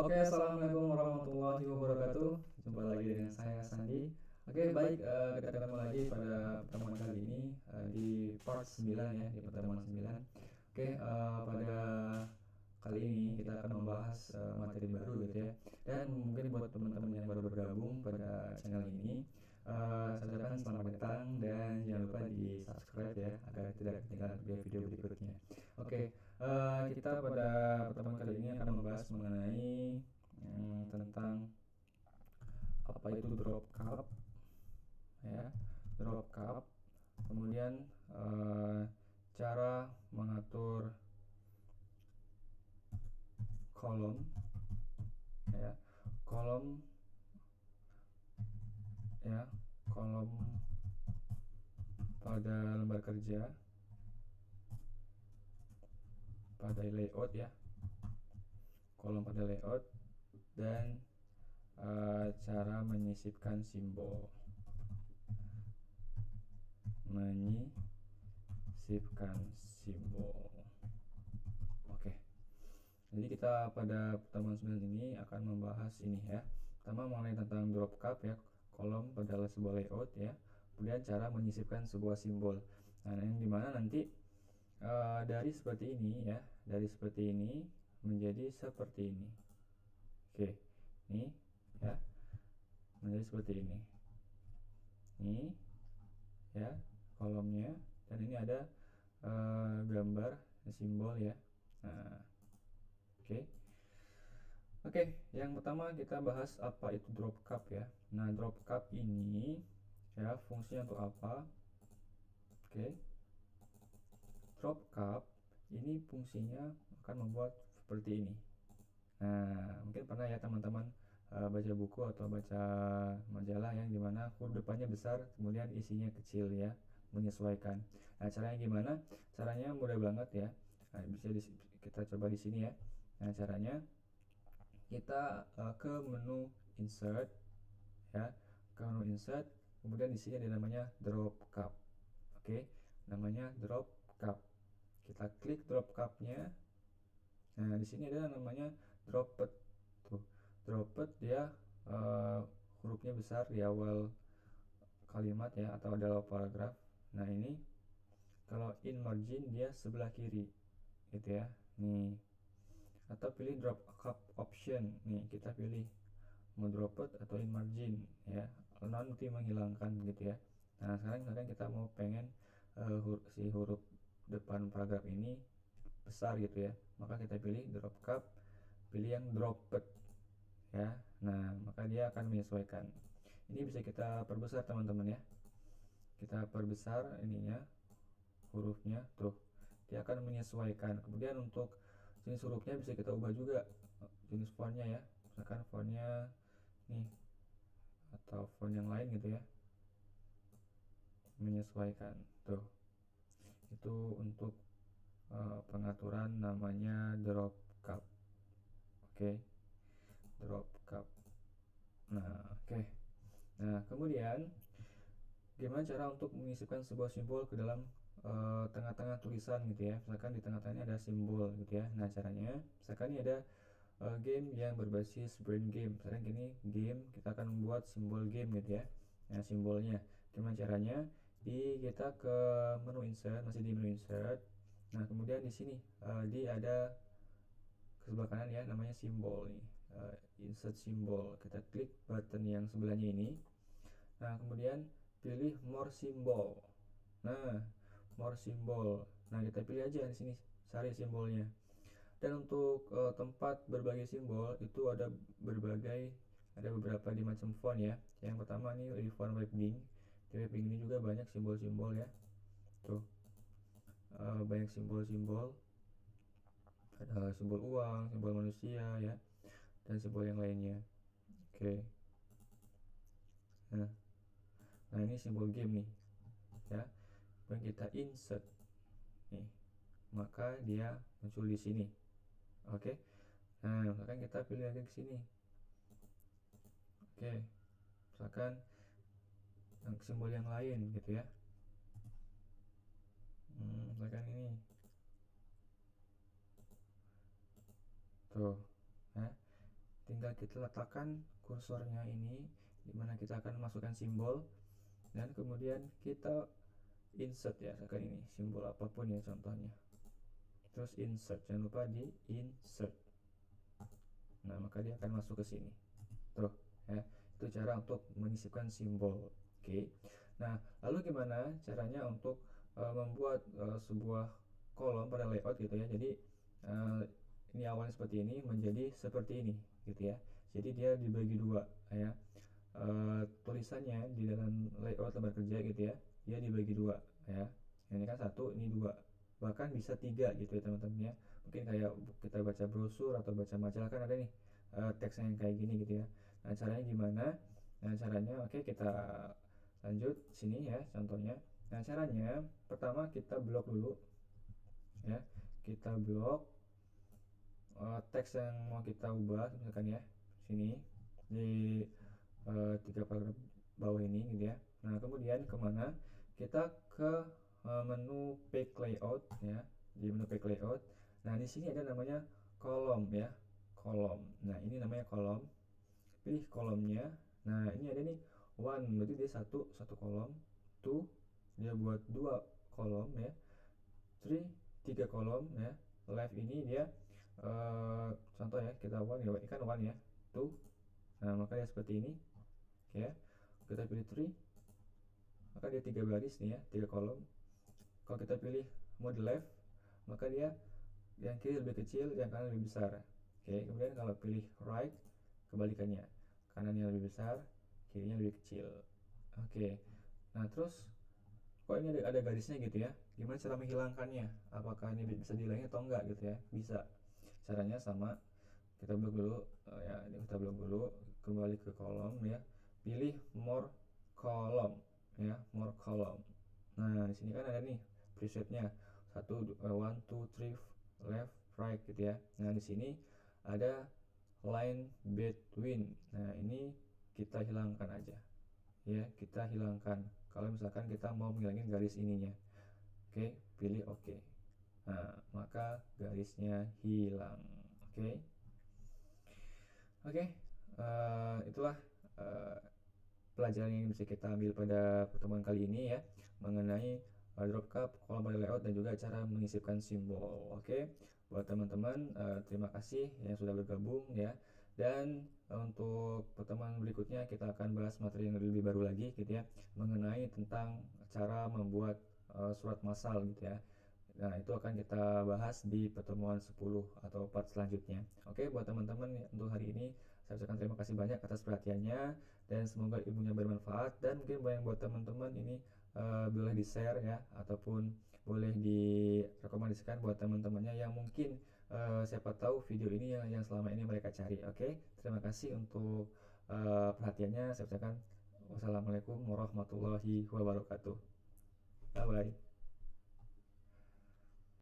Oke, assalamualaikum warahmatullahi wabarakatuh. Jumpa lagi dengan saya Sandi. Oke, baik, kita ketemu lagi pada pertemuan kali ini di part 9 ya, di pertemuan 9. Oke, pada kali ini kita akan membahas materi baru gitu ya. Dan mungkin buat teman-teman yang baru bergabung pada channel ini, saya ucapkan selamat datang dan jangan lupa di subscribe ya agar tidak ketinggalan video-video berikutnya. Oke, kita pada pertemuan kali ini akan membahas mengenai tentang apa itu drop cup ya, drop cup. Kemudian cara mengatur kolom ya, kolom ya, kolom pada lembar kerja, pada layout ya, kolom pada layout, dan cara menyisipkan simbol, Oke, jadi kita pada pertemuan 9 ini akan membahas ini ya. Pertama mengenai tentang drop cup ya, kolom pada sebuah layout ya. Kemudian cara menyisipkan sebuah simbol. Nah, yang dimana nanti dari seperti ini ya, dari seperti ini menjadi seperti ini. Oke, ini ya, menjadi seperti ini. Ini ya kolomnya, dan ini ada gambar simbol ya. Nah, oke, yang pertama kita bahas apa itu drop cup ya. Nah, drop cup ini ya fungsinya untuk apa? Oke, drop cup ini fungsinya akan membuat seperti ini. Nah, mungkin pernah ya teman-teman baca buku atau baca majalah yang dimana huruf depannya besar, kemudian isinya kecil ya, menyesuaikan. Nah, caranya gimana? Caranya mudah banget ya. Nah, bisa kita coba di sini ya. Nah, caranya kita ke menu insert ya, ke menu insert, kemudian di sini ada namanya drop cup. Oke, namanya drop cup. Kita klik drop cup-nya. Nah, di sini ada namanya dropped. Tuh, dropped dia hurufnya besar di awal kalimat ya, atau di awal paragraf. Nah, ini kalau in margin dia sebelah kiri gitu ya. Nih, atau pilih drop cup option. Nih, kita pilih mau dropped atau in margin ya, nanti menghilangkan gitu ya. Nah, sekarang kita mau pengen si huruf depan paragraf ini besar gitu ya, maka kita pilih drop cup, pilih yang dropped ya. Nah, maka dia akan menyesuaikan. Ini bisa kita perbesar teman-teman ya, kita perbesar ininya, hurufnya tuh, dia akan menyesuaikan. Kemudian untuk jenis hurufnya bisa kita ubah juga, jenis fontnya ya, misalkan fontnya nih atau font yang lain gitu ya, menyesuaikan tuh. Itu untuk pengaturan namanya drop cup. Oke, drop cup. Nah, oke. Nah, kemudian gimana cara untuk mengisipkan sebuah simbol ke dalam tengah-tengah tulisan gitu ya. Misalkan di tengah-tengahnya ada simbol gitu ya. Nah, caranya misalkan ini ada game yang berbasis brain game. Misalkan gini, game, kita akan membuat simbol game gitu ya. Nah, simbolnya gimana caranya? Kita ke menu insert, masih di menu insert. Nah, kemudian di sini di ada ke sebelah kanan ya, namanya simbol nih, insert simbol. Kita klik button yang sebelahnya ini. Nah, kemudian pilih more symbol. Nah, more symbol. Nah, kita pilih aja di sini, cari simbolnya. Dan untuk tempat berbagai simbol itu ada beberapa di macam font ya. Yang pertama nih di font Webding. Di Webding ini juga banyak simbol-simbol ya. Tuh, banyak simbol-simbol. Ada simbol uang, simbol manusia ya, dan simbol yang lainnya. Oke. Nah, ini simbol game nih ya. Kemudian kita insert nih, maka dia muncul di sini. Oke. Nah, misalkan kita pilih lagi ke sini. Oke. Misalkan simbol yang lain gitu ya. Misalkan ini. Tuh. Nah, tinggal kita letakkan kursornya ini dimana kita akan masukkan simbol, dan kemudian kita insert ya, misalkan ini simbol apapun ya contohnya, terus insert, jangan lupa di insert. Nah maka dia akan masuk ke sini tuh ya. Itu cara untuk menyisipkan simbol. Oke. Nah lalu gimana caranya untuk membuat sebuah kolom pada layout gitu ya. Jadi ini awalnya seperti ini menjadi seperti ini gitu ya. Jadi dia dibagi dua ya. Tulisannya di dalam layout lembar kerja gitu ya, dia dibagi dua ya. Ini kan satu, ini dua, bahkan bisa tiga gitu ya teman-teman ya. Mungkin kayak kita baca brosur atau baca majalah kan ada nih teksnya yang kayak gini gitu ya. Nah caranya gimana? Nah caranya oke, kita lanjut sini ya contohnya. Nah caranya pertama kita blok dulu ya, kita blok teks yang mau kita ubah misalkan ya sini di 3 paragraf bawah ini gitu ya. Nah kemudian kemana, kita ke menu page layout ya. Di menu page layout, nah di sini ada namanya kolom ya, kolom. Nah ini namanya kolom, pilih kolomnya. Nah ini ada nih one, berarti dia satu kolom. Two, dia buat 2 kolom ya. Three, 3 kolom ya. Left ini dia contoh ya, kita one ya, kan one ya. Two, nah maka dia seperti ini ya. Kita pilih tree, maka dia 3 baris nih ya, 3 kolom. Kalau kita pilih mode left, maka dia yang kiri lebih kecil, yang kanan lebih besar. Oke, kemudian kalau pilih right, kebalikannya, kanannya lebih besar, kirinya lebih kecil. Oke, nah terus kok ini ada garisnya gitu ya, gimana cara menghilangkannya? Apakah ini bisa dihilangin atau enggak gitu ya? Bisa, caranya sama, kita blok dulu ya, ini kita blok dulu, kembali ke kolom ya, pilih more column ya, more column. Nah di sini kan ada nih presetnya 1, 1, 2, 3 left right gitu ya. Nah di sini ada line between, nah ini kita hilangkan aja ya, kita hilangkan kalau misalkan kita mau menghilangin garis ininya. Oke, pilih oke. Nah maka garisnya hilang. Oke. Oke, itulah pelajaran yang bisa kita ambil pada pertemuan kali ini ya, mengenai drop cap, kolom pada layout, dan juga cara menyisipkan simbol. Oke, buat teman-teman terima kasih yang sudah bergabung ya. Dan untuk pertemuan berikutnya kita akan bahas materi yang lebih baru lagi gitu ya, mengenai tentang cara membuat surat massal gitu ya. Nah, itu akan kita bahas di pertemuan 10 atau part selanjutnya. Oke, buat teman-teman untuk hari ini saya ucapkan terima kasih banyak atas perhatiannya, dan semoga ilmunya bermanfaat, dan mungkin buat teman-teman ini boleh di-share ya, ataupun boleh direkomendasikan buat teman-temannya yang mungkin siapa tahu video ini yang selama ini mereka cari. Oke, terima kasih untuk perhatiannya. Saya ucapkan wassalamualaikum warahmatullahi wabarakatuh. Bye bye.